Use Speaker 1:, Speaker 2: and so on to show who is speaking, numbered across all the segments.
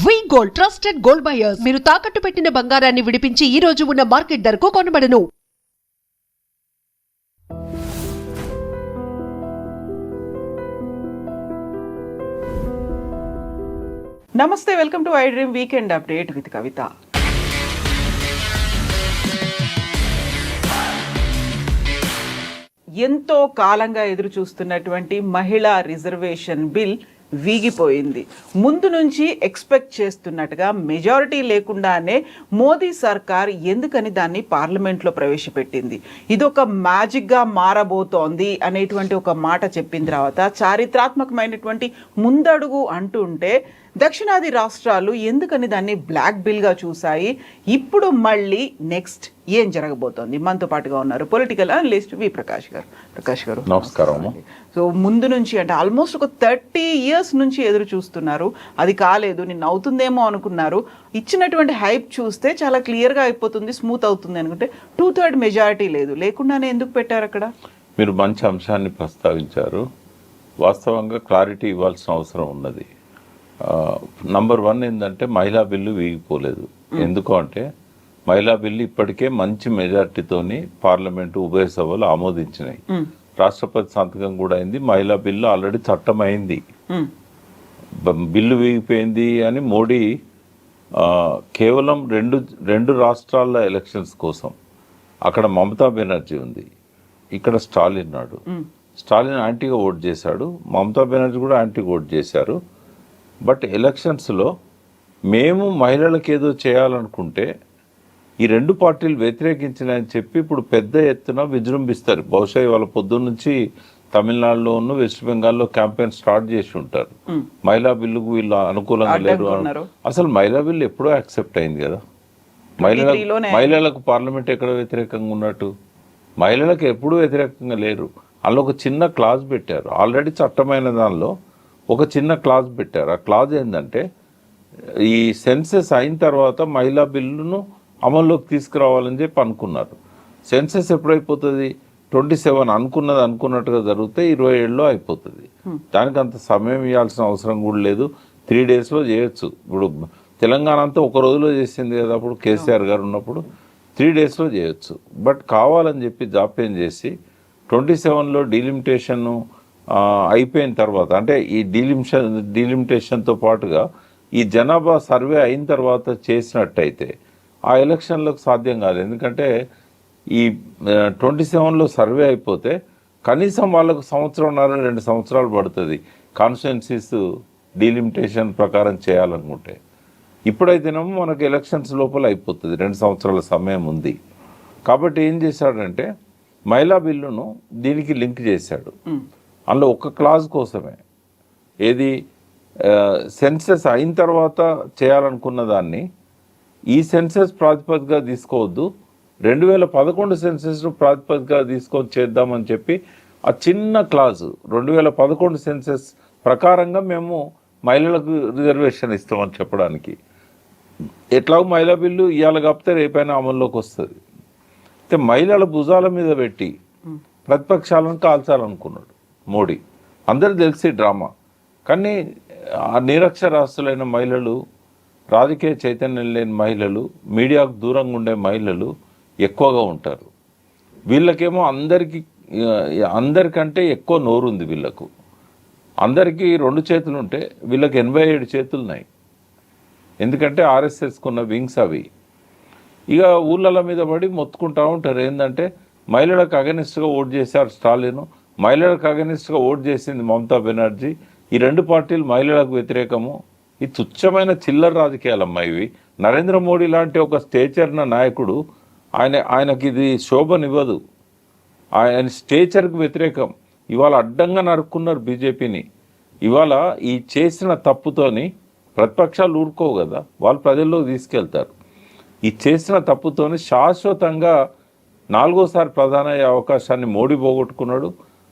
Speaker 1: వి gold trusted gold buyers మీరు తాకట్టు పెట్టిన బంగారాన్ని విడిపించి ఈ రోజు ఉన్న మార్కెట్ ధరకు కొనబడను.
Speaker 2: నమస్తే, welcome to I dream weekend update with Kavitha. ఎంతో కాలంగా ఎదురు చూస్తున్నటువంటి మహిళా రిజర్వేషన్ బిల్ వీగిపోయింది. ముందు నుంచి ఎక్స్పెక్ట్ చేస్తున్నట్టుగా మెజారిటీ లేకుండానే మోదీ సర్కార్ ఎందుకని దాన్ని పార్లమెంట్లో ప్రవేశపెట్టింది. ఇదొక మ్యాజిక్గా మారబోతోంది అనేటువంటి ఒక మాట చెప్పిన తర్వాత చారిత్రాత్మకమైనటువంటి ముందడుగు అంటుంటే దక్షిణాది రాష్ట్రాలు ఎందుకని దాన్ని బ్లాక్ బిల్గా చూశాయి. ఇప్పుడు మళ్ళీ నెక్స్ట్ ఏం జరగబోతోంది? మనతో పాటుగా ఉన్నారు పొలిటికల్ అనలిస్ట్ వి ప్రకాష్ గారు. ప్రకాష్ గారు
Speaker 3: నమస్కారం.
Speaker 2: సో ముందు నుంచి అంటే ఆల్మోస్ట్ ఒక 30 years నుంచి ఎదురు చూస్తున్నారు, అది కాలేదు, నిన్న అవుతుందేమో అనుకున్నారు. ఇచ్చినటువంటి హైప్ చూస్తే చాలా క్లియర్గా అయిపోతుంది, స్మూత్ అవుతుంది అనుకుంటే 2/3 మెజారిటీ లేదు, లేకుండానే ఎందుకు పెట్టారు అక్కడ?
Speaker 3: మీరు మంచి అంశాన్ని ప్రస్తావించారు. వాస్తవంగా క్లారిటీ ఇవ్వాల్సిన అవసరం ఉన్నది. నంబర్ 1 ఏంటంటే మహిళా బిల్లు వీగిపోలేదు. ఎందుకు అంటే మహిళా బిల్లు ఇప్పటికే మంచి మెజార్టీతోని పార్లమెంటు ఉభయ సభలు ఆమోదించినాయి. రాష్ట్రపతి సంతకం కూడా అయింది. మహిళా బిల్లు ఆల్రెడీ చట్టం అయింది. బిల్లు వీగిపోయింది అని మోడీ కేవలం రెండు రాష్ట్రాల ఎలక్షన్స్ కోసం, అక్కడ మమతా బెనర్జీ ఉంది, ఇక్కడ స్టాలిన్ ఉన్నాడు. స్టాలిన్ యాంటీగా ఓట్ చేశాడు, మమతా బెనర్జీ కూడా యాంటీగా ఓట్ చేశారు. బట్ ఎలక్షన్స్లో మేము మహిళలకు ఏదో చేయాలనుకుంటే ఈ రెండు పార్టీలు వ్యతిరేకించినాయని చెప్పి ఇప్పుడు పెద్ద ఎత్తున విజృంభిస్తారు. బహుశా ఇవాళ పొద్దున్న నుంచి తమిళనాడులోను వెస్ట్ బెంగాల్లో క్యాంపెయిన్ స్టార్ట్ చేసి ఉంటారు. మహిళా బిల్లుకు వీళ్ళు అనుకూలంగా లేరు. అసలు మహిళా బిల్లు ఎప్పుడో యాక్సెప్ట్ అయింది కదా. మహిళలకు పార్లమెంట్ ఎక్కడ వ్యతిరేకంగా ఉన్నట్టు? మహిళలకు ఎప్పుడూ వ్యతిరేకంగా లేరు. అందులో ఒక చిన్న క్లాజ్ పెట్టారు. ఆల్రెడీ చట్టమైన దానిలో ఒక చిన్న క్లాజ్ పెట్టారు. ఆ క్లాజ్ ఏంటంటే ఈ సెన్సెస్ అయిన తర్వాత మహిళా బిల్లును అమల్లోకి తీసుకురావాలని చెప్పి అనుకున్నారు. సెన్సెస్ ఎప్పుడైపోతుంది? 27 అనుకున్నట్టుగా జరిగితే 27లో అయిపోతుంది. దానికి అంత సమయం ఇవ్వాల్సిన అవసరం కూడా లేదు. 3 daysలో చేయొచ్చు. ఇప్పుడు తెలంగాణ అంతా ఒక రోజులో చేసింది కదా అప్పుడు కేసీఆర్ గారు ఉన్నప్పుడు. 3 daysలో చేయొచ్చు. బట్ కావాలని చెప్పి జాప్యం చేసి 27లో డీలిమిటేషన్ అయిపోయిన తర్వాత, అంటే ఈ డీలిమిటేషన్తో పాటుగా ఈ జనాభా సర్వే అయిన తర్వాత చేసినట్టయితే ఆ ఎలక్షన్లకు సాధ్యం కాదు. ఎందుకంటే ఈ 27లో సర్వే అయిపోతే కనీసం వాళ్ళకు 1.5-2 సంవత్సరాలు పడుతుంది కాన్స్టిట్యున్సీస్ డీలిమిటేషన్ ప్రకారం చేయాలనుకుంటే. ఇప్పుడైతేనేమో మనకు ఎలక్షన్స్ లోపల అయిపోతుంది, 2 సంవత్సరాల సమయం ఉంది. కాబట్టి ఏం చేశాడంటే మహిళా బిల్లును దీనికి లింక్ చేశాడు. అందులో ఒక క్లాజ్ కోసమే, ఏది సెన్సెస్ అయిన తర్వాత చేయాలనుకున్న దాన్ని ఈ సెన్సెస్ ప్రాతిపదికగా తీసుకోవద్దు, 2011 సెన్సెస్ ప్రాతిపదికగా తీసుకొని చేద్దామని చెప్పి ఆ చిన్న క్లాజు 2011 సెన్సెస్ ప్రకారంగా మేము మహిళలకు రిజర్వేషన్ ఇస్తామని చెప్పడానికి. ఎట్లాగో మహిళా బిల్లు ఇవాళ కాకపోతే రేపైనా అమల్లోకి వస్తుంది. అయితే మహిళల భుజాల మీద పెట్టి ప్రతిపక్షాలను కాల్చాలనుకున్నాడు మోడీ. అందరూ తెలిసి డ్రామా. కానీ ఆ నిరక్షరాస్యులైన మహిళలు, రాజకీయ చైతన్యం లేని మహిళలు, మీడియాకు దూరంగా ఉండే మహిళలు ఎక్కువగా ఉంటారు. వీళ్ళకేమో అందరికంటే ఎక్కువ నోరు ఉంది వీళ్ళకు. అందరికీ 2 చేతులు ఉంటే వీళ్ళకి 87 చేతులు ఉన్నాయి. ఎందుకంటే ఆర్ఎస్ఎస్కున్న వింగ్స్ అవి. ఇక ఊళ్ళ మీద పడి మొత్తుకుంటూ ఉంటారు. ఏంటంటే మహిళలకు అగెనిస్ట్గా ఓట్ చేశారు స్టాలిన్, మహిళలకు అగెనిస్ట్గా ఓట్ చేసింది మమతా బెనర్జీ. ఈ 2 పార్టీలు మహిళలకు వ్యతిరేకము. ఈ తుచ్చమైన చిల్లర రాజకీయాలమ్మా ఇవి. నరేంద్ర మోడీ లాంటి ఒక స్టేచర్న నాయకుడు ఆయనకి ఇది శోభనివ్వదు. ఆయన స్టేచర్కి వ్యతిరేకం. ఇవాళ అడ్డంగా నరుక్కున్నారు బీజేపీని. ఇవాళ ఈ చేసిన తప్పుతోని ప్రతిపక్షాలు ఊరుకోవు కదా, వాళ్ళు ప్రజల్లోకి తీసుకెళ్తారు. ఈ చేసిన తప్పుతోని శాశ్వతంగా 4వసారి ప్రధాని అయ్యే అవకాశాన్ని మోడీ పోగొట్టుకున్నాడు.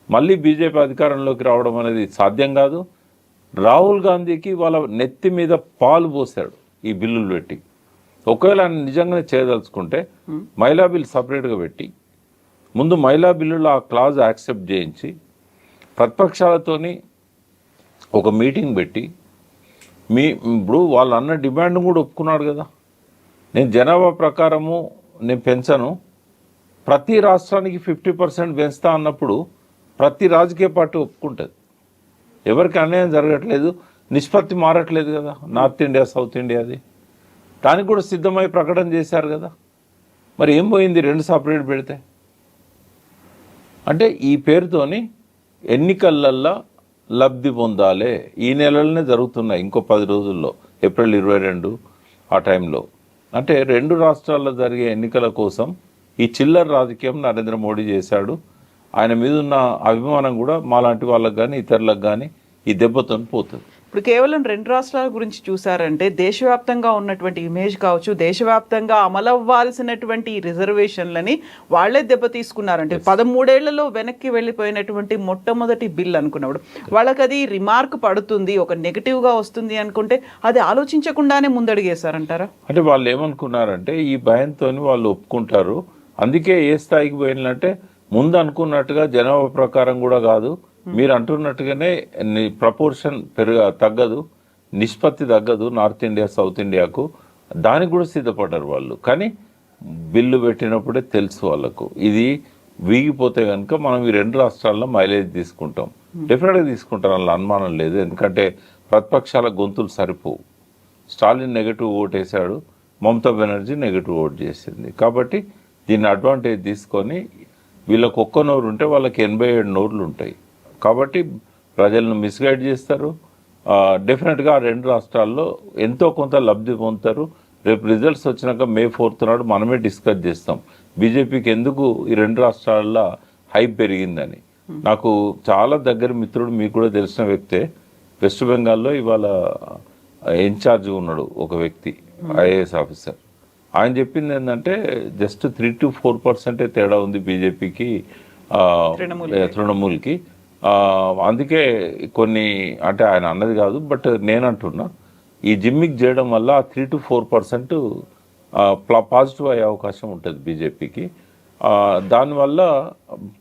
Speaker 3: మళ్ళీ బీజేపీ అధికారంలోకి రావడం అనేది సాధ్యం కాదు. రాహుల్ గాంధీకి వాళ్ళ నెత్తి మీద పాలు పోసాడు ఈ బిల్లులు పెట్టి. ఒకవేళ ఆయన నిజంగానే చేయదలుచుకుంటే మహిళా బిల్ సపరేట్గా పెట్టి ముందు మహిళా బిల్లులో ఆ క్లాజ్ యాక్సెప్ట్ చేయించి ప్రతిపక్షాలతోని ఒక మీటింగ్ పెట్టి ఇప్పుడు వాళ్ళు అన్న డిమాండ్ కూడా ఒప్పుకున్నాడు కదా. నేను జనాభా ప్రకారము నేను పెంచను, ప్రతి రాష్ట్రానికి 50% పెంచుతా అన్నప్పుడు ప్రతి రాజకీయ పార్టీ ఒప్పుకుంటుంది. ఎవరికి అన్యాయం జరగట్లేదు, నిష్పత్తి మారట్లేదు కదా. నార్త్ ఇండియా సౌత్ ఇండియాది దానికి కూడా సిద్ధమై ప్రకటన చేశారు కదా. మరి ఏం పోయింది 2 సపరేట్ పెడితే? అంటే ఈ పేరుతోని ఎన్నికలల్లో లబ్ధి పొందాలి. ఈ నెలలోనే జరుగుతున్నాయి, ఇంకో 10 రోజుల్లో, ఏప్రిల్ 22 ఆ టైంలో. అంటే 2 రాష్ట్రాల్లో జరిగే ఎన్నికల కోసం ఈ చిల్లర రాజకీయం నరేంద్ర మోడీ చేశాడు. ఆయన మీద ఉన్న అభిమానం కూడా మాలాంటి వాళ్ళకి కానీ ఇతరులకు కానీ ఈ దెబ్బతో పోతుంది.
Speaker 2: ఇప్పుడు కేవలం 2 రాష్ట్రాల గురించి చూసారంటే దేశవ్యాప్తంగా ఉన్నటువంటి ఇమేజ్ కావచ్చు, దేశవ్యాప్తంగా అమలవ్వాల్సినటువంటి రిజర్వేషన్లని వాళ్లే దెబ్బ తీసుకున్నారంటే 13 ఏళ్లలో వెనక్కి వెళ్ళిపోయినటువంటి మొట్టమొదటి బిల్ అనుకున్నప్పుడు వాళ్ళకి అది రిమార్క్ పడుతుంది, ఒక నెగిటివ్గా వస్తుంది అనుకుంటే అది ఆలోచించకుండానే ముందడిగేశారంటారా?
Speaker 3: అంటే వాళ్ళు ఏమనుకున్నారంటే ఈ భయంతో వాళ్ళు ఒప్పుకుంటారు. అందుకే ఏ స్థాయికి పోయినంటే ముందు అనుకున్నట్టుగా జనాభా ప్రకారం కూడా కాదు, మీరు అంటున్నట్టుగానే ప్రపోర్షన్ తగ్గదు, నిష్పత్తి తగ్గదు నార్త్ ఇండియా సౌత్ ఇండియాకు. దానికి కూడా సిద్ధపడ్డారు వాళ్ళు. కానీ బిల్లు పెట్టినప్పుడే తెలుసు వాళ్ళకు ఇది వీగిపోతే కనుక మనం ఈ 2 రాష్ట్రాల్లో మైలేజ్ తీసుకుంటాం. డెఫినెట్గా తీసుకుంటాం, అలా అనుమానం లేదు. ఎందుకంటే ప్రతిపక్షాల గొంతులు సరిపోవు. స్టాలిన్ నెగటివ్ ఓట్ వేశాడు, మమతా బెనర్జీ నెగటివ్ ఓట్ చేసింది. కాబట్టి దీన్ని అడ్వాంటేజ్ తీసుకొని వీళ్ళకి ఒక్క నోరు ఉంటే వాళ్ళకి 87 నోర్లు ఉంటాయి. కాబట్టి ప్రజలను మిస్గైడ్ చేస్తారు. డెఫినెట్గా ఆ 2 రాష్ట్రాల్లో ఎంతో కొంత లబ్ధి పొందుతారు. రేపు రిజల్ట్స్ వచ్చినాక May 4th నాడు మనమే డిస్కస్ చేస్తాం బీజేపీకి ఎందుకు ఈ 2 రాష్ట్రాల్లో హైప్ పెరిగిందని. నాకు చాలా దగ్గర మిత్రుడు, మీకు కూడా తెలిసిన వ్యక్తే, వెస్ట్ బెంగాల్లో ఇవాళ ఇన్ఛార్జ్ ఉన్నాడు ఒక వ్యక్తి, ఐఏఎస్ ఆఫీసర్. ఆయన చెప్పింది ఏంటంటే జస్ట్ 3 to 4% తేడా ఉంది బీజేపీకి తృణమూల్కి. అందుకే కొన్ని, అంటే ఆయన అన్నది కాదు బట్ నేను అంటున్నా, ఈ జిమ్మిక్ చేయడం వల్ల 3 to 4% పాజిటివ్ అయ్యే అవకాశం ఉంటుంది బీజేపీకి. దానివల్ల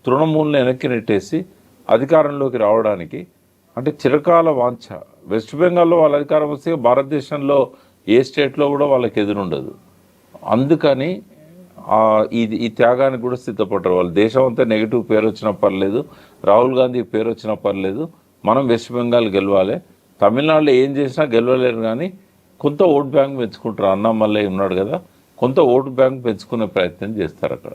Speaker 3: తృణమూల్ని వెనక్కి నెట్టేసి అధికారంలోకి రావడానికి, అంటే చిరకాల వాంఛ. వెస్ట్ బెంగాల్లో వాళ్ళ అధికారం వస్తే భారతదేశంలో ఏ స్టేట్లో కూడా వాళ్ళకి ఎదురుండదు. అందుకని ఈ త్యాగానికి కూడా సిద్ధపడ్డారు వాళ్ళు. దేశం అంతా నెగిటివ్ పేరు వచ్చినా పర్లేదు, రాహుల్ గాంధీ పేరు వచ్చినా పర్లేదు, మనం వెస్ట్ బెంగాల్ గెలవాలి. తమిళనాడులో ఏం చేసినా గెలవలేరు, కానీ కొంత ఓట్ బ్యాంక్ పెంచుకుంటారు. అన్నామల్లై ఉన్నాడు కదా, కొంత ఓటు బ్యాంక్ పెంచుకునే ప్రయత్నం చేస్తారు అక్కడ.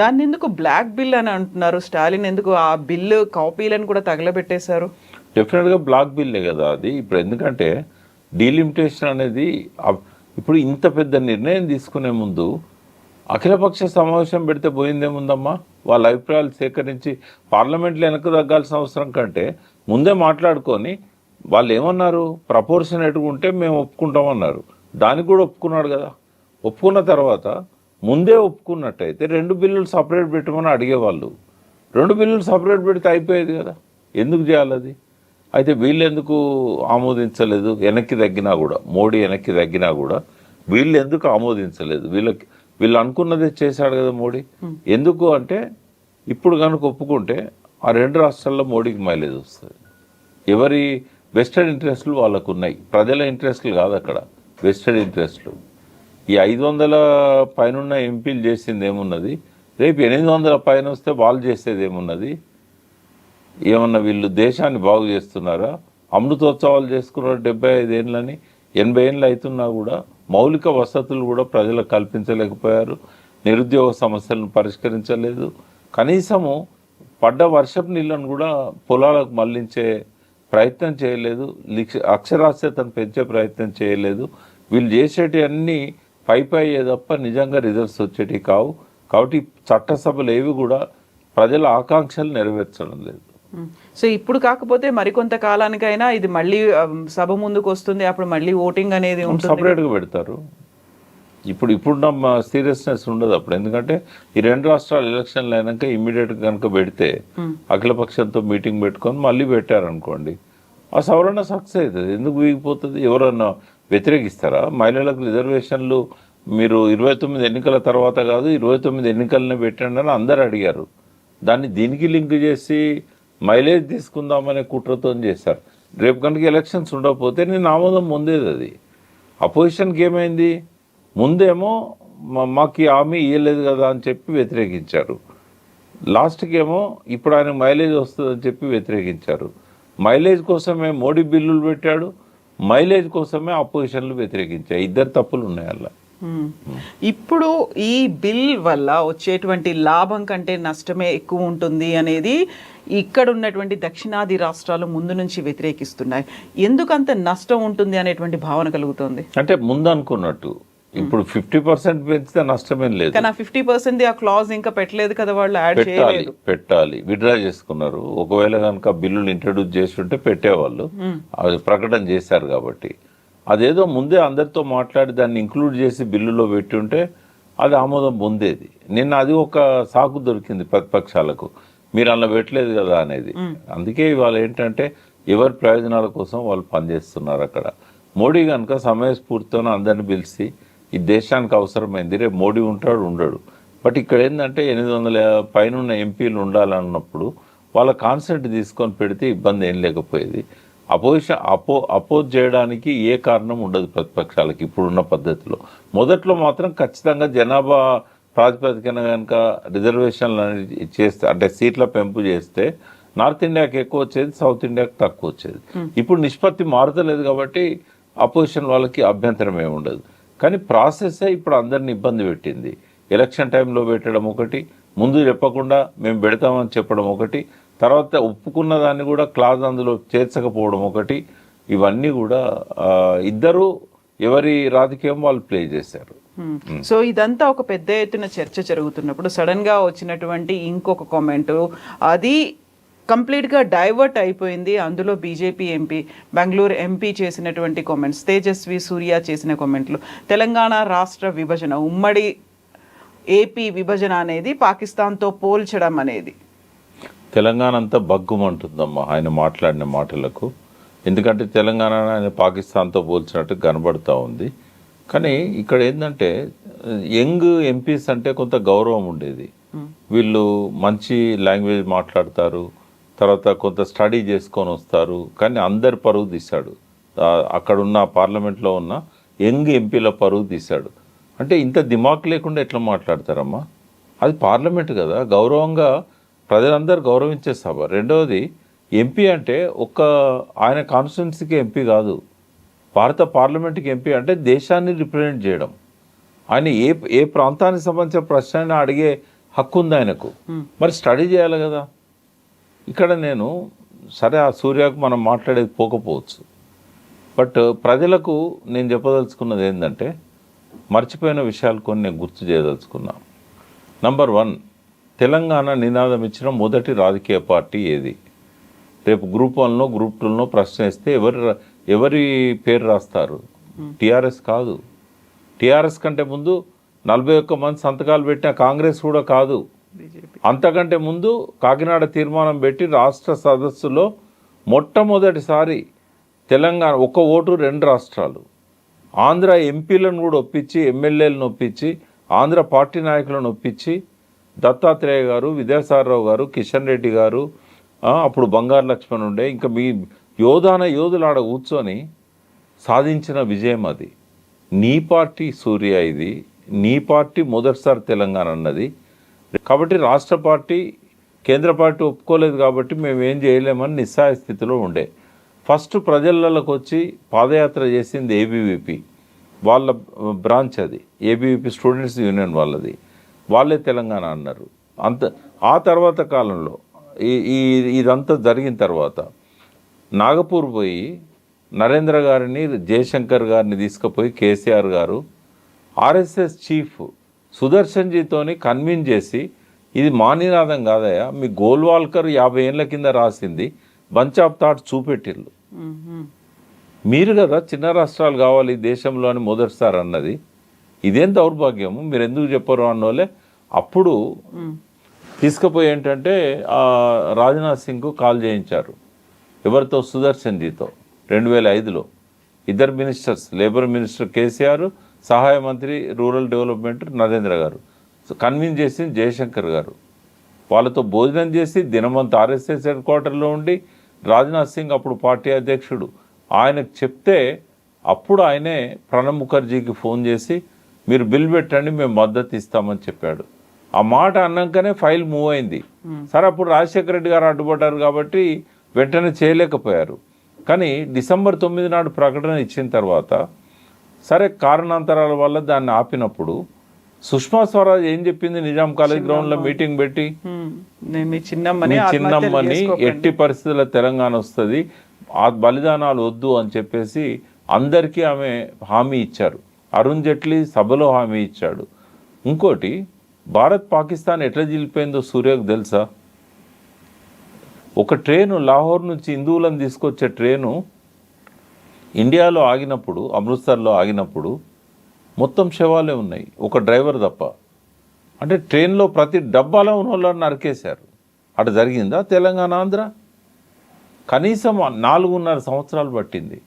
Speaker 2: దాన్ని ఎందుకు బ్లాక్ బిల్ అని అంటున్నారు? స్టాలిన్ ఎందుకు ఆ బిల్లు కాపీలను కూడా తగలబెట్టేశారు?
Speaker 3: డెఫినెట్గా బ్లాక్ బిల్లే కదా అది. ఇప్పుడు ఎందుకంటే డీలిమిటేషన్ అనేది, ఇప్పుడు ఇంత పెద్ద నిర్ణయం తీసుకునే ముందు అఖిలపక్ష సమావేశం పెడితే పోయిందేముందమ్మా? వాళ్ళ అభిప్రాయాలు సేకరించి పార్లమెంట్లో వెనక్కి తగ్గాల్సిన అవసరం కంటే ముందే మాట్లాడుకొని, వాళ్ళు ఏమన్నారు, ప్రపోర్షనేట్గా ఉంటే మేము ఒప్పుకుంటామన్నారు. దానికి కూడా ఒప్పుకున్నాడు కదా. ఒప్పుకున్న తర్వాత ముందే ఒప్పుకున్నట్టయితే 2 బిల్లులు సపరేట్ పెట్టమని అడిగేవాళ్ళు. 2 బిల్లులు సపరేట్ పెడితే అయిపోయేది కదా, ఎందుకు చేయాలి అది? అయితే వీళ్ళు ఎందుకు ఆమోదించలేదు? వెనక్కి తగ్గినా కూడా, మోడీ వెనక్కి తగ్గినా కూడా వీళ్ళు ఎందుకు ఆమోదించలేదు? వీళ్ళు అనుకున్నదే చేశాడు కదా మోడీ. ఎందుకు అంటే ఇప్పుడు కనుక ఒప్పుకుంటే ఆ 2 రాష్ట్రాల్లో మోడీకి మైలేజ్ వస్తుంది. ఎవరి వెస్టెడ్ ఇంట్రెస్ట్లు వాళ్ళకు ఉన్నాయి, ప్రజల ఇంట్రెస్ట్లు కాదు అక్కడ, వెస్టెడ్ ఇంట్రెస్ట్లు. ఈ 500 పైన ఎంపీలు చేసింది ఏమున్నది? రేపు 800 పైన వస్తే వాళ్ళు చేసేది ఏమున్నది? ఏమన్నా వీళ్ళు దేశాన్ని బాగు చేస్తున్నారా? అమృతోత్సవాలు చేసుకున్నారు 75 ఏళ్ళని, 80 ఏళ్ళు అవుతున్నా కూడా మౌలిక వసతులు కూడా ప్రజలకు కల్పించలేకపోయారు. నిరుద్యోగ సమస్యలను పరిష్కరించలేదు. కనీసము పడ్డ వర్షపు నీళ్ళను కూడా పొలాలకు మళ్లించే ప్రయత్నం చేయలేదు. అక్షరాస్యతను పెంచే ప్రయత్నం చేయలేదు. వీళ్ళు చేసేటి అన్నీ పై తప్ప నిజంగా రిజల్ట్స్ వచ్చేటివి కావు. కాబట్టి చట్టసభలు ఏవి కూడా ప్రజల ఆకాంక్షలు నెరవేర్చడం లేదు.
Speaker 2: సో ఇప్పుడు కాకపోతే మరికొంత కాలానికైనా ఇది మళ్ళీ సభ ముందుకు వస్తుంది, అప్పుడు మళ్ళీ ఓటింగ్ అనేది
Speaker 3: సపరేట్గా పెడతారు. ఇప్పుడున్న సీరియస్నెస్ ఉండదు అప్పుడు. ఎందుకంటే ఈ 2 రాష్ట్రాల ఎలక్షన్లు అయినాక ఇమ్మీడియట్గా కనుక పెడితే అఖిలపక్షంతో మీటింగ్ పెట్టుకొని మళ్ళీ పెట్టారనుకోండి, ఆ సవరణ సక్సెస్ అవుతుంది. ఎందుకు వీగిపోతుంది? ఎవరన్నా వ్యతిరేకిస్తారా? మహిళలకు రిజర్వేషన్లు మీరు 29 ఎన్నికల తర్వాత కాదు, 29 ఎన్నికలనే పెట్టండి అని అందరు అడిగారు. దాన్ని దీనికి లింక్ చేసి మైలేజ్ తీసుకుందామనే కుట్రతో చేశారు. రేపు కనుక ఎలక్షన్స్ ఉండకపోతే నేను ఆమోదం పొందేది అది. అపోజిషన్కి ఏమైంది, ముందేమో మాకు ఈ హామీ ఇవ్వలేదు కదా అని చెప్పి వ్యతిరేకించారు, లాస్ట్కి ఏమో ఇప్పుడు ఆయన మైలేజ్ వస్తుందని చెప్పి వ్యతిరేకించారు. మైలేజ్ కోసమే మోడీ బిల్లులు పెట్టాడు, మైలేజ్ కోసమే అపోజిషన్లు వ్యతిరేకించాయి. ఇద్దరు తప్పులు ఉన్నాయి అలా.
Speaker 2: ఇప్పుడు ఈ బిల్ వల్ల వచ్చేటువంటి లాభం కంటే నష్టమే ఎక్కువ ఉంటుంది అనేది ఇక్కడ ఉన్నటువంటి దక్షిణాది రాష్ట్రాలు ముందు నుంచి వ్యతిరేకిస్తున్నాయి. ఎందుకంత నష్టం ఉంటుంది అనేటువంటి భావన కలుగుతుంది?
Speaker 3: అంటే ముందు అనుకున్నట్టు ఇప్పుడు 50% పెంచితే నష్టమేం లేదు.
Speaker 2: కానీ 50% ఆ క్లాజ్ ఇంకా పెట్టలేదు కదా, వాళ్ళు యాడ్ చేయలేదు.
Speaker 3: పెట్టాలి, విత్డ్రా చేసుకున్నారు. ఒకవేళ కనుక బిల్లులు ఇంట్రడ్యూస్ చేసి ఉంటే పెట్టేవాళ్ళు, అది ప్రకటన చేశారు కాబట్టి. అదేదో ముందే అందరితో మాట్లాడి దాన్ని ఇంక్లూడ్ చేసి బిల్లులో పెట్టి ఉంటే అది ఆమోదం పొందేది. నిన్న అది ఒక సాకు దొరికింది ప్రతిపక్షాలకు, మీరు అలా పెట్టలేదు కదా అనేది. అందుకే ఇవాళ ఏంటంటే ఎవరి ప్రయోజనాల కోసం వాళ్ళు పనిచేస్తున్నారు అక్కడ. మోడీ కనుక సమయస్ఫూర్తితో అందరిని పిలిచి ఈ దేశానికి అవసరమైంది, రేపు మోడీ ఉంటాడు ఉండడు, బట్ ఇక్కడ ఏంటంటే 800 పైన ఉన్న ఎంపీలు ఉండాలన్నప్పుడు వాళ్ళ కాన్సెంట్ తీసుకొని పెడితే ఇబ్బంది ఏం లేకపోయేది. అపోజ్ చేయడానికి ఏ కారణం ఉండదు ప్రతిపక్షాలకి ఇప్పుడున్న పద్ధతిలో. మొదట్లో మాత్రం ఖచ్చితంగా జనాభా ప్రాతిపదికన కనుక రిజర్వేషన్లు అనేది చేస్తే, అంటే సీట్ల పెంపు చేస్తే నార్త్ ఇండియాకి ఎక్కువ వచ్చేది, సౌత్ ఇండియాకి తక్కువ వచ్చేది. ఇప్పుడు నిష్పత్తి మారుతలేదు కాబట్టి అపోజిషన్ వాళ్ళకి అభ్యంతరం ఏమి ఉండదు. కానీ ప్రాసెస్సే ఇప్పుడు అందరిని ఇబ్బంది పెట్టింది. ఎలక్షన్ టైంలో పెట్టడం ఒకటి, ముందు చెప్పకుండా మేము పెడతామని చెప్పడం ఒకటి, తర్వాత ఒప్పుకున్న దాన్ని కూడా క్లాజ్ అందులో చేర్చకపోవడం ఒకటి. ఇవన్నీ కూడా ఇద్దరు ఎవరి రాజకీయం వాళ్ళు ప్లే చేశారు.
Speaker 2: సో ఇదంతా ఒక పెద్ద ఎత్తున చర్చ జరుగుతున్నప్పుడు సడన్ గా వచ్చినటువంటి ఇంకొక కామెంట్, అది కంప్లీట్గా డైవర్ట్ అయిపోయింది. అందులో బీజేపీ ఎంపీ, బెంగళూరు ఎంపీ చేసినటువంటి కామెంట్స్, తేజస్వి సూర్య చేసిన కామెంట్లు, తెలంగాణ రాష్ట్ర విభజన, ఉమ్మడి ఏపీ విభజన అనేది పాకిస్తాన్తో పోల్చడం అనేది.
Speaker 3: తెలంగాణ అంతా బగ్గుమంటుందమ్మా ఆయన మాట్లాడిన మాటలకు. ఎందుకంటే తెలంగాణ ఆయన పాకిస్తాన్తో పోల్చినట్టు కనబడుతూ ఉంది. కానీ ఇక్కడ ఏంటంటే యంగ్ ఎంపీస్ అంటే కొంత గౌరవం ఉండేది. వీళ్ళు మంచి లాంగ్వేజ్ మాట్లాడతారు, తర్వాత కొంత స్టడీ చేసుకొని వస్తారు. కానీ అందరి పరువు తీశాడు, అక్కడున్న పార్లమెంట్లో ఉన్న యంగ్ ఎంపీల పరువు తీశాడు. అంటే ఇంత దిమాక్ లేకుండా ఎట్లా మాట్లాడతారమ్మా? అది పార్లమెంట్ కదా, గౌరవంగా ప్రజలందరూ గౌరవించే సభ. రెండవది ఎంపీ అంటే ఒక్క ఆయన కాన్స్టిట్యున్సీకి ఎంపీ కాదు, భారత పార్లమెంట్కి ఎంపీ అంటే దేశాన్ని రిప్రజెంట్ చేయడం. ఆయన ఏ ప్రాంతానికి సంబంధించిన ప్రశ్న అడిగే హక్కు ఉంది ఆయనకు. మరి స్టడీ చేయాలి కదా. ఇక్కడ నేను సరే ఆ సూర్యకు మనం మాట్లాడేది పోకపోవచ్చు, బట్ ప్రజలకు నేను చెప్పదలుచుకున్నది ఏంటంటే మర్చిపోయిన విషయాలు కొన్ని నేను గుర్తు చేయదలుచుకున్నా. నంబర్ 1, తెలంగాణ నినాదం ఇచ్చిన మొదటి రాజకీయ పార్టీ ఏది? రేపు గ్రూప్ 1లో గ్రూప్ 2లో ప్రశ్న ఇస్తే ఎవరి పేరు రాస్తారు? టీఆర్ఎస్ కాదు. టీఆర్ఎస్ కంటే ముందు 41 మంది సంతకాలు పెట్టిన కాంగ్రెస్ కూడా కాదు. అంతకంటే ముందు కాకినాడ తీర్మానం పెట్టి రాష్ట్ర సదస్సులో మొట్టమొదటిసారి తెలంగాణ ఒక్క ఓటు 2 రాష్ట్రాలు, ఆంధ్ర ఎంపీలను కూడా ఒప్పించి, ఎమ్మెల్యేలను ఒప్పించి, ఆంధ్ర పార్టీ నాయకులను ఒప్పించి, దత్తాత్రేయ గారు, విద్యాసాగరరావు గారు, కిషన్ రెడ్డి గారు, అప్పుడు బంగారు లక్ష్మణ్ ఉండే, ఇంకా మీ యోధులు ఆడ కూర్చొని సాధించిన విజయం అది. నీ పార్టీ సూర్య, ఇది నీ పార్టీ మొదటిసారి తెలంగాణ అన్నది. కాబట్టి రాష్ట్ర పార్టీ, కేంద్ర పార్టీ ఒప్పుకోలేదు కాబట్టి మేము ఏం చేయలేమని నిస్సహాయ స్థితిలో ఉండే. ఫస్ట్ ప్రజలలోకి వచ్చి పాదయాత్ర చేసింది ఏబీవీపీ, వాళ్ళ బ్రాంచ్ అది, ఏబీవీపీ స్టూడెంట్స్ యూనియన్ వాళ్ళది. వాళ్ళే తెలంగాణ అన్నారు. ఆ తర్వాత కాలంలో ఇదంతా జరిగిన తర్వాత నాగపూర్ పోయి నరేంద్ర గారిని, జయశంకర్ గారిని తీసుకుపోయి కేసీఆర్ గారు ఆర్ఎస్ఎస్ చీఫ్ సుదర్శన్జీతోని కన్విన్స్ చేసి, ఇది మా నినాదం కాదయా, మీ గోల్వాల్కర్ 50 ఏళ్ళ కింద రాసింది బంచ్ ఆఫ్ థాట్స్ చూపెట్టిళ్ళు. మీరు కదా చిన్న రాష్ట్రాలు కావాలి దేశంలో అని మొదటిసారి అన్నది. ఇదేం దౌర్భాగ్యము, మీరు ఎందుకు చెప్పరు అన్నోలే. అప్పుడు తీసుకుపోయి ఏంటంటే రాజ్నాథ్ సింగ్కు కాల్ చేయించారు. ఎవరితో? సుదర్శన్జీతో. 2005లో ఇద్దరు మినిస్టర్స్, లేబర్ మినిస్టర్ కేసీఆర్, సహాయ మంత్రి రూరల్ డెవలప్మెంట్ నరేంద్ర గారు కన్విన్స్ చేసింది జయశంకర్ గారు. వాళ్ళతో భోజనం చేసి దినమంతా ఆర్ఎస్ఎస్ హెడ్ క్వార్టర్లో ఉండి రాజ్నాథ్ సింగ్ అప్పుడు పార్టీ అధ్యక్షుడు, ఆయనకు చెప్తే అప్పుడు ఆయనే ప్రణబ్ ముఖర్జీకి ఫోన్ చేసి మీరు బిల్ పెట్టండి మేము మద్దతు ఇస్తామని చెప్పాడు. ఆ మాట అన్నాకనే ఫైల్ మూవ్ అయింది. సరే అప్పుడు రాజశేఖర రెడ్డి గారు అడ్డుపడ్డారు కాబట్టి వెంటనే చేయలేకపోయారు. కానీ డిసెంబర్ 9 నాడు ప్రకటన ఇచ్చిన తర్వాత సరే కారణాంతరాల వల్ల దాన్ని ఆపినప్పుడు సుష్మా స్వరాజ్ ఏం చెప్పింది, నిజాం కాలేజ్ గ్రౌండ్లో మీటింగ్ పెట్టి
Speaker 2: మీ చిన్నమ్మని
Speaker 3: ఎట్టి పరిస్థితుల్లో తెలంగాణ వస్తుంది, ఆ బలిదానాలు వద్దు అని చెప్పేసి అందరికీ ఆమె హామీ ఇచ్చారు. అరుణ్ జైట్లీ సభలో హామీ ఇచ్చాడు. ఇంకోటి, భారత్ పాకిస్తాన్ ఎట్లా జిలిపోయిందో సూర్యకు తెలుసా? ఒక ట్రైను లాహోర్ నుంచి హిందువులను తీసుకొచ్చే ట్రైను ఇండియాలో ఆగినప్పుడు, అమృత్సర్లో ఆగినప్పుడు మొత్తం శవాలే ఉన్నాయి, ఒక డ్రైవర్ తప్ప. అంటే ట్రైన్లో ప్రతి డబ్బాలో ఉన్న వాళ్ళని నరికేశారు. అటు జరిగిందా తెలంగాణ ఆంధ్ర? కనీసం 4.5 సంవత్సరాలు పట్టింది.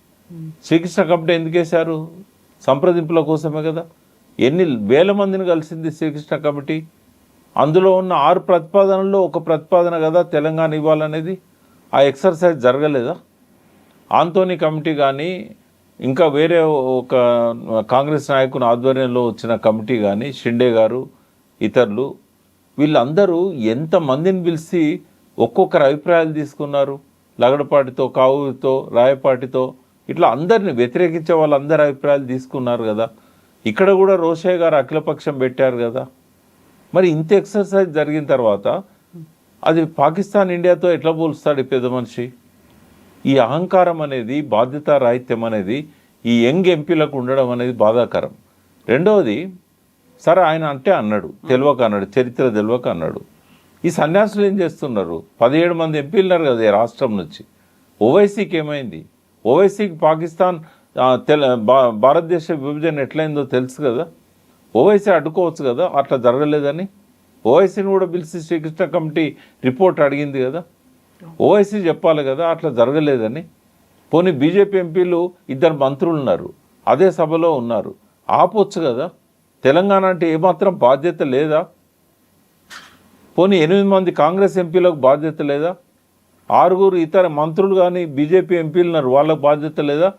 Speaker 3: శ్రీకృష్ణ కమిటీ ఎందుకు వేశారు? సంప్రదింపుల కోసమే కదా. ఎన్ని వేల మందిని కలిసింది శ్రీకృష్ణ కమిటీ. అందులో ఉన్న 6 ప్రతిపాదనల్లో ఒక ప్రతిపాదన కదా తెలంగాణ ఇవ్వాలనేది. ఆ ఎక్సర్సైజ్ జరగలేదా? ఆంటోనీ కమిటీ కానీ ఇంకా వేరే ఒక కాంగ్రెస్ నాయకుని ఆధ్వర్యంలో వచ్చిన కమిటీ కానీ, షిండే గారు ఇతరులు, వీళ్ళందరూ ఎంతమందిని పిలిచి ఒక్కొక్కరు అభిప్రాయాలు తీసుకున్నారు. లగడపాటితో, కావుతో, రాయపాటితో ఇట్లా అందరిని వ్యతిరేకించే వాళ్ళందరి అభిప్రాయాలు తీసుకున్నారు కదా. ఇక్కడ కూడా రోషయ్య గారు అఖిలపక్షం పెట్టారు కదా. మరి ఇంత ఎక్సర్సైజ్ జరిగిన తర్వాత అది పాకిస్తాన్ ఇండియాతో ఎట్లా పోలుస్తాడు ఈ పెద్ద మనిషి? ఈ అహంకారం అనేది, బాధ్యతారాహిత్యం అనేది ఈ యంగ్ ఎంపీలకు ఉండడం అనేది బాధాకరం. రెండవది, సరే ఆయన అంటే అన్నాడు, తెలియక అన్నాడు, చరిత్ర తెలియక అన్నాడు. ఈ సన్యాసులు ఏం చేస్తున్నారు? 17 మంది ఎంపీలు ఉన్నారు కదా ఈ రాష్ట్రం నుంచి. ఓవైసీకి ఏమైంది? ఓవైసీకి పాకిస్తాన్ భారతదేశ విభజన ఎట్లయిందో తెలుసు కదా. ఓవైసీ అడ్డుకోవచ్చు కదా, అట్లా జరగలేదని. ఓవైసీని కూడా పిలిచి శ్రీకృష్ణ కమిటీ రిపోర్ట్ అడిగింది కదా. ఓవైసీ చెప్పాలి కదా అట్లా జరగలేదని. పోనీ బీజేపీ ఎంపీలు 2 మంత్రులు ఉన్నారు, అదే సభలో ఉన్నారు, ఆపొచ్చు కదా. తెలంగాణ అంటే ఏమాత్రం బాధ్యత లేదా? పోనీ 8 మంది కాంగ్రెస్ ఎంపీలకు బాధ్యత లేదా? 6 ఇతర మంత్రులు కానీ బీజేపీ ఎంపీలు ఉన్నారు, వాళ్ళకు బాధ్యత లేదా?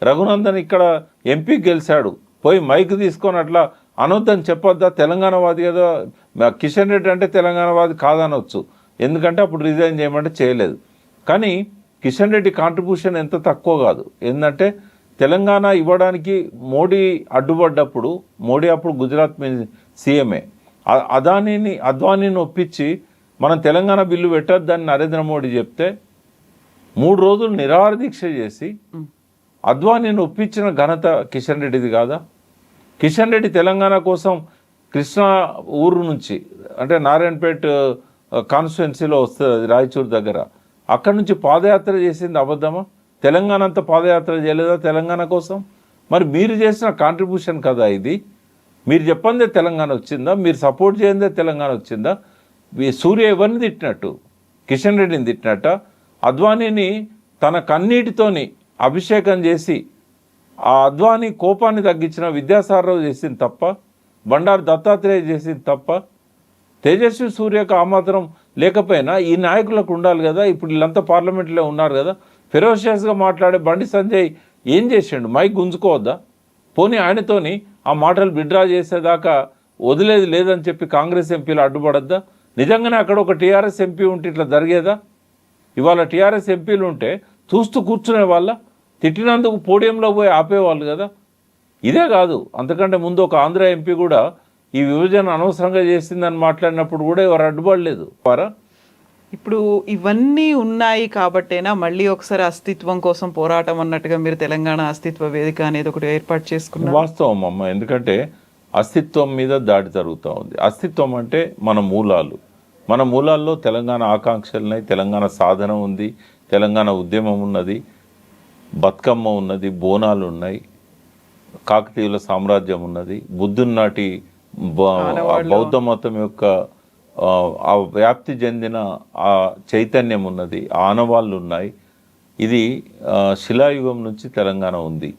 Speaker 3: రఘునందన్ ఇక్కడ ఎంపీ గెలిచాడు, పోయి మైక్ తీసుకొని అట్లా అనొద్దని చెప్పొద్దా? తెలంగాణవాది కదా. కిషన్ రెడ్డి అంటే తెలంగాణవాది కాదనొచ్చు, ఎందుకంటే అప్పుడు రిజైన్ చేయమంటే చేయలేదు. కానీ కిషన్ రెడ్డి కాంట్రిబ్యూషన్ ఎంత తక్కువ కాదు. ఏంటంటే తెలంగాణ ఇవ్వడానికి మోడీ అడ్డుపడ్డప్పుడు, మోడీ అప్పుడు గుజరాత్ సీఎంఏ, అద్వానీని ఒప్పించి మనం తెలంగాణ బిల్లు పెట్టొద్దని నరేంద్ర మోడీ చెప్తే 3 రోజులు నిరాహార దీక్ష చేసి అద్వానీని ఒప్పించిన ఘనత కిషన్ రెడ్డిది కాదా? కిషన్ రెడ్డి తెలంగాణ కోసం కృష్ణా ఊరు నుంచి, అంటే నారాయణపేట కాన్స్టిట్యున్సీలో వస్తుంది రాయచూరు దగ్గర, అక్కడి నుంచి పాదయాత్ర చేసింది అబద్ధమా? తెలంగాణ అంతా పాదయాత్ర చేయలేదా తెలంగాణ కోసం? మరి మీరు చేసిన కాంట్రిబ్యూషన్ కదా ఇది. మీరు చెప్పందే తెలంగాణ వచ్చిందా? మీరు సపోర్ట్ చేయందే తెలంగాణ వచ్చిందా? సూర్య ఎవరిని తిట్టినట్టు? కిషన్ రెడ్డిని తిట్టినట్ట? అద్వానీని తన కన్నీటితోని అభిషేకం చేసి ఆ అద్వానీ కోపాన్ని తగ్గించిన విద్యాసాగరరావు చేసింది తప్ప, బండారు దత్తాత్రేయ చేసింది తప్ప, తేజస్వి సూర్యకు ఆ మాత్రం లేకపోయినా ఈ నాయకులకు ఉండాలి కదా. ఇప్పుడు వీళ్ళంతా పార్లమెంట్లో ఉన్నారు కదా. ఫెరోషియస్గా మాట్లాడే బండి సంజయ్ ఏం చేసిండు? మైక్ గుంజుకోవద్దా? పోనీ ఆయనతోని ఆ మాటలు విడ్డ్రా చేసేదాకా వదిలేది లేదని చెప్పి కాంగ్రెస్ ఎంపీలు అడ్డుపడద్దా? నిజంగానే అక్కడ ఒక టీఆర్ఎస్ ఎంపీ ఉంటే ఇట్లా జరిగేదా? ఇవాళ టీఆర్ఎస్ ఎంపీలు ఉంటే చూస్తూ కూర్చునే వాళ్ళ, తిట్టినందుకు పోడియంలో పోయి ఆపేవాళ్ళు కదా. ఇదే కాదు, అంతకంటే ముందు ఒక ఆంధ్ర ఎంపీ కూడా ఈ విభజన అనవసరంగా చేసిందని మాట్లాడినప్పుడు కూడా ఎవరు అడ్డుపడలేదు.
Speaker 2: ఇప్పుడు ఇవన్నీ ఉన్నాయి కాబట్టేనా మళ్ళీ ఒకసారి అస్తిత్వం కోసం పోరాటం అన్నట్టుగా మీరు తెలంగాణ అస్తిత్వ వేదిక అనేది ఒకటి ఏర్పాటు చేసుకున్నారు?
Speaker 3: వాస్తవం అమ్మ, ఎందుకంటే అస్తిత్వం మీద దాడి జరుగుతూ ఉంది. అస్తిత్వం అంటే మన మూలాలు. మన మూలాల్లో తెలంగాణ ఆకాంక్షలు ఉన్నాయి, తెలంగాణ సాధన ఉంది, తెలంగాణ ఉద్యమం ఉన్నది, బతుకమ్మ ఉన్నది, బోనాలు ఉన్నాయి, కాకతీయుల సామ్రాజ్యం ఉన్నది, బుద్ధుని నాటి బౌద్ధ మతం యొక్క ఆ వ్యాప్తి చెందిన ఆ చైతన్యం ఉన్నది, ఆనవాళ్ళు ఉన్నాయి. ఇది శిలాయుగం నుంచి తెలంగాణ ఉంది.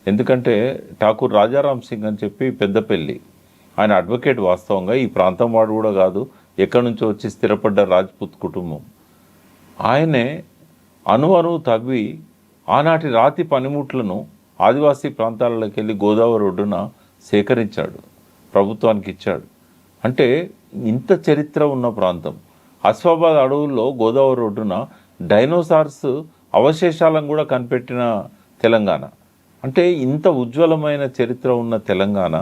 Speaker 3: ఎందుకంటే ఠాకూర్ రాజారాం సింగ్ అని చెప్పి పెద్దపల్లి, ఆయన అడ్వకేట్. వాస్తవంగా ఈ ప్రాంతం వాడు కూడా కాదు, ఎక్కడి నుంచో వచ్చి స్థిరపడ్డ రాజ్పుత్ కుటుంబం. ఆయనే అణువణువు తవ్వి ఆనాటి రాతి పనిముట్లను ఆదివాసీ ప్రాంతాలలోకి వెళ్ళి గోదావరి ఒడ్డున సేకరించాడు, ప్రభుత్వానికి ఇచ్చాడు. అంటే ఇంత చరిత్ర ఉన్న ప్రాంతం. అస్ఫాబాద్ అడవుల్లో గోదావరి ఒడ్డున డైనోసార్స్ అవశేషాలను కూడా కనిపెట్టిన తెలంగాణ. అంటే ఇంత ఉజ్వలమైన చరిత్ర ఉన్న తెలంగాణ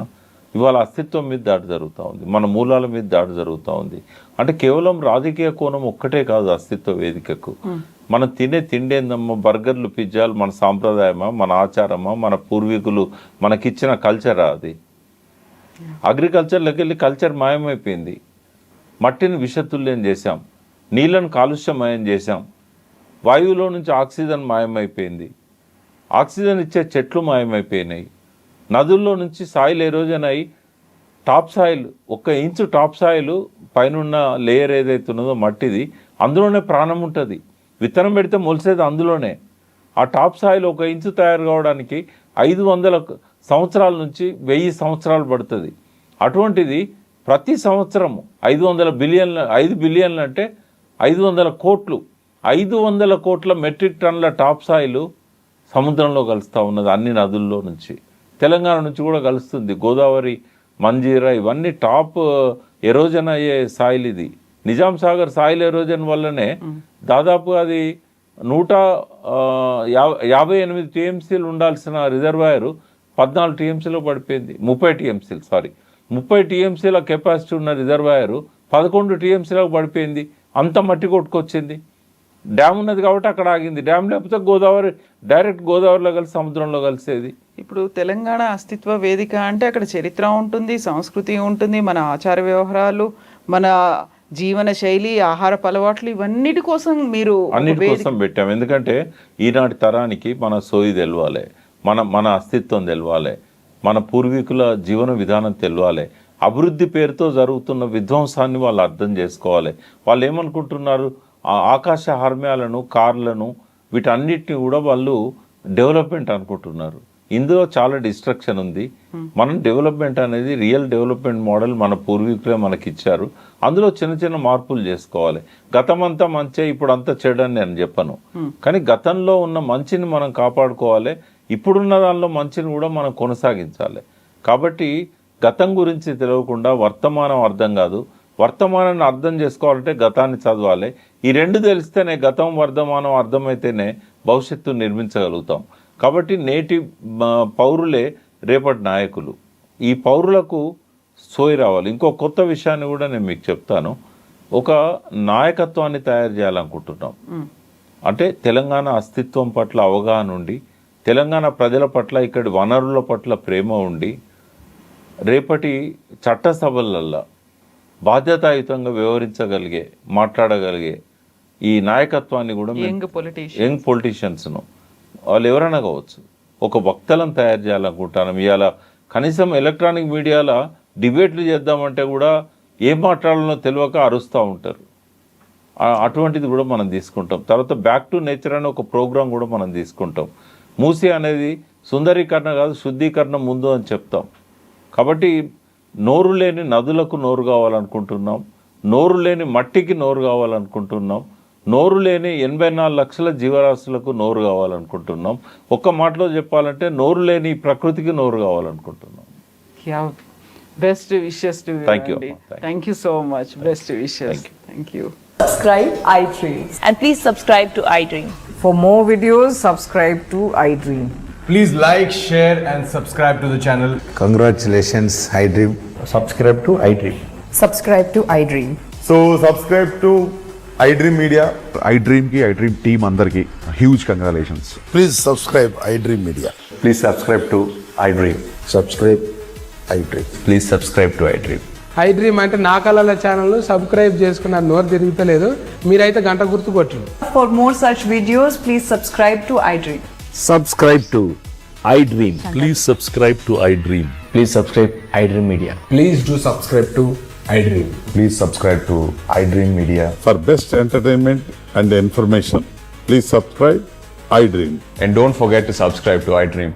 Speaker 3: ఇవాళ అస్తిత్వం మీద దాడి జరుగుతూ ఉంది, మన మూలాల మీద దాడి జరుగుతూ ఉంది. అంటే కేవలం రాజకీయ కోణం ఒక్కటే కాదు అస్తిత్వ వేదికకు. మనం తినే తిండి ఏందమ్మా, బర్గర్లు, పిజ్జాలు మన సాంప్రదాయమా, మన ఆచారమా, మన పూర్వీకులు మనకిచ్చిన కల్చరా? అది అగ్రికల్చర్లోకి వెళ్ళి కల్చర్ మాయమైపోయింది. మట్టిని విషతుల్యం చేశాం, నీళ్ళను కాలుష్యమయం చేశాం, వాయువులో నుంచి ఆక్సిజన్ మాయమైపోయింది, ఆక్సిజన్ ఇచ్చే చెట్లు మాయమైపోయినాయి, నదుల్లో నుంచి సాయిల్ ఎరోజన్ అయి top soil 1 inch top soil పైన లేయర్ ఏదైతే ఉన్నదో మట్టిది, అందులోనే ప్రాణం ఉంటుంది. విత్తనం పెడితే మొలిసేది అందులోనే. ఆ టాప్ సాయిల్ 1 ఇంచు తయారు కావడానికి 500 సంవత్సరాల నుంచి 1000 సంవత్సరాలు పడుతుంది. అటువంటిది ప్రతి సంవత్సరం 5 బిలియన్లు అంటే 500 కోట్లు, 500 కోట్ల మెట్రిక్ టన్నుల టాప్ సాయిల్ సముద్రంలో కలుస్తూ ఉన్నది. అన్ని నదుల్లో నుంచి, తెలంగాణ నుంచి కూడా కలుస్తుంది. గోదావరి, మంజీరా ఇవన్నీ టాప్ ఎరోజన్ అయ్యే సాయిల్. ఇది నిజాం సాగర్ సాయిల్ ఎరోజన్ వల్లనే దాదాపు అది 158 టీఎంసీలు ఉండాల్సిన రిజర్వాయర్ 14 టీఎంసీలో పడిపోయింది. 30 టీఎంసీల కెపాసిటీ ఉన్న రిజర్వాయర్ 11 టీఎంసీలకు పడిపోయింది. అంత మట్టి కొట్టుకొచ్చింది. డ్యామ్ ఉన్నది కాబట్టి అక్కడ ఆగింది. డ్యామ్ లేకపోతే గోదావరి డైరెక్ట్ గోదావరిలో కలిసి సముద్రంలో కలిసేది.
Speaker 2: ఇప్పుడు తెలంగాణ అస్తిత్వ వేదిక అంటే అక్కడ చరిత్ర ఉంటుంది, సంస్కృతి ఉంటుంది, మన ఆచార వ్యవహారాలు, మన జీవన శైలి, ఆహారపు అలవాట్లు, ఇవన్నిటి కోసం మీరు
Speaker 3: అన్నిటి కోసం పెట్టాం. ఎందుకంటే ఈనాటి తరానికి మన సోయి తెలవాలి, మన అస్తిత్వం తెలవాలి, మన పూర్వీకుల జీవన విధానం తెలవాలి. అభివృద్ధి పేరుతో జరుగుతున్న విధ్వంసాన్ని వాళ్ళు అర్థం చేసుకోవాలి. వాళ్ళు ఏమనుకుంటున్నారు, ఆకాశ హార్మ్యాలను, కార్లను, వీటన్నిటిని కూడా వాళ్ళు డెవలప్మెంట్ అనుకుంటున్నారు. ఇందులో చాలా డిస్ట్రక్షన్ ఉంది. మనం డెవలప్మెంట్ అనేది రియల్ డెవలప్మెంట్ మోడల్ మన పూర్వీకులే మనకి ఇచ్చారు. అందులో చిన్న చిన్న మార్పులు చేసుకోవాలి. గతం అంతా మంచి, ఇప్పుడు అంతా చెడని నేను చెప్పను, కానీ గతంలో ఉన్న మంచిని మనం కాపాడుకోవాలి. ఇప్పుడున్న దానిలో మంచిని కూడా మనం కొనసాగించాలి. కాబట్టి గతం గురించి తెలియకుండా వర్తమానం అర్థం కాదు. వర్తమానాన్ని అర్థం చేసుకోవాలంటే గతాన్ని చదవాలి. ఈ రెండు తెలిస్తేనే, గతం వర్తమానం అర్థమైతేనే భవిష్యత్తు నిర్మించగలుగుతాం. కాబట్టి నేటి పౌరులే రేపటి నాయకులు. ఈ పౌరులకు సోయి రావాలి. ఇంకో కొత్త విషయాన్ని కూడా నేను మీకు చెప్తాను. ఒక నాయకత్వాన్ని తయారు చేయాలనుకుంటున్నాం. అంటే తెలంగాణ అస్తిత్వం పట్ల అవగాహన ఉండి, తెలంగాణ ప్రజల పట్ల, ఇక్కడి వనరుల పట్ల ప్రేమ ఉండి, రేపటి చట్టసభలల్లో బాధ్యతాయుతంగా వ్యవహరించగలిగే, మాట్లాడగలిగే ఈ నాయకత్వాన్ని కూడా యంగ్ పొలిటీషియన్స్ను, వాళ్ళు ఎవరైనా కావచ్చు, ఒక వక్తలను తయారు చేయాలనుకుంటాను. ఇవాళ కనీసం ఎలక్ట్రానిక్ మీడియాలో డిబేట్లు చేద్దామంటే కూడా ఏం మాట్లాడాలో తెలియక అరుస్తూ ఉంటారు. అటువంటిది కూడా మనం తీసుకుంటాం. తర్వాత బ్యాక్ టు నేచర్ అనే ఒక ప్రోగ్రాం కూడా మనం తీసుకుంటాం. మూసి అనేది సుందరీకరణ కాదు, శుద్ధీకరణ ముందు అని చెప్తాం. కాబట్టి నోరు లేని నదులకు నోరు కావాలనుకుంటున్నాం, నోరు లేని మట్టికి నోరు కావాలనుకుంటున్నాం, నోరు లేని 84 లక్షల జీవరాశులకు నోరు కావాలనుకుంటున్నాం. ఒక్క మాటలో చెప్పాలంటే నోరు లేని ప్రకృతికి నోరు కావాలనుకుంటున్నాం.
Speaker 2: Best wishes to you. Thank you so much. Best wishes. Thank you.
Speaker 4: Subscribe iDream.
Speaker 5: And please subscribe to iDream.
Speaker 4: For more videos, subscribe to iDream.
Speaker 6: Please like, share and subscribe to the channel.
Speaker 7: Congratulations, iDream.
Speaker 8: Subscribe to iDream.
Speaker 4: Subscribe to iDream.
Speaker 8: So subscribe to iDream Media.
Speaker 9: iDream ki iDream team andarki huge congratulations.
Speaker 7: Please subscribe iDream Media.
Speaker 8: Please subscribe to iDream.
Speaker 7: Subscribe iDream.
Speaker 8: Please subscribe to iDream.
Speaker 10: iDream అంటే నా కళల channel subscribe చేసుకున్న నోరు తిరుగుతలేదు, మీరైతే గంట గుర్తు కొట్టండి.
Speaker 4: For more such videos, please subscribe to iDream.
Speaker 11: Subscribe to iDream. Please subscribe to iDream.
Speaker 8: Please subscribe iDream Media.
Speaker 6: Please do subscribe to iDream.
Speaker 8: Please subscribe to iDream Media.
Speaker 9: For best entertainment and information, please subscribe iDream.
Speaker 8: And don't forget to subscribe to iDream.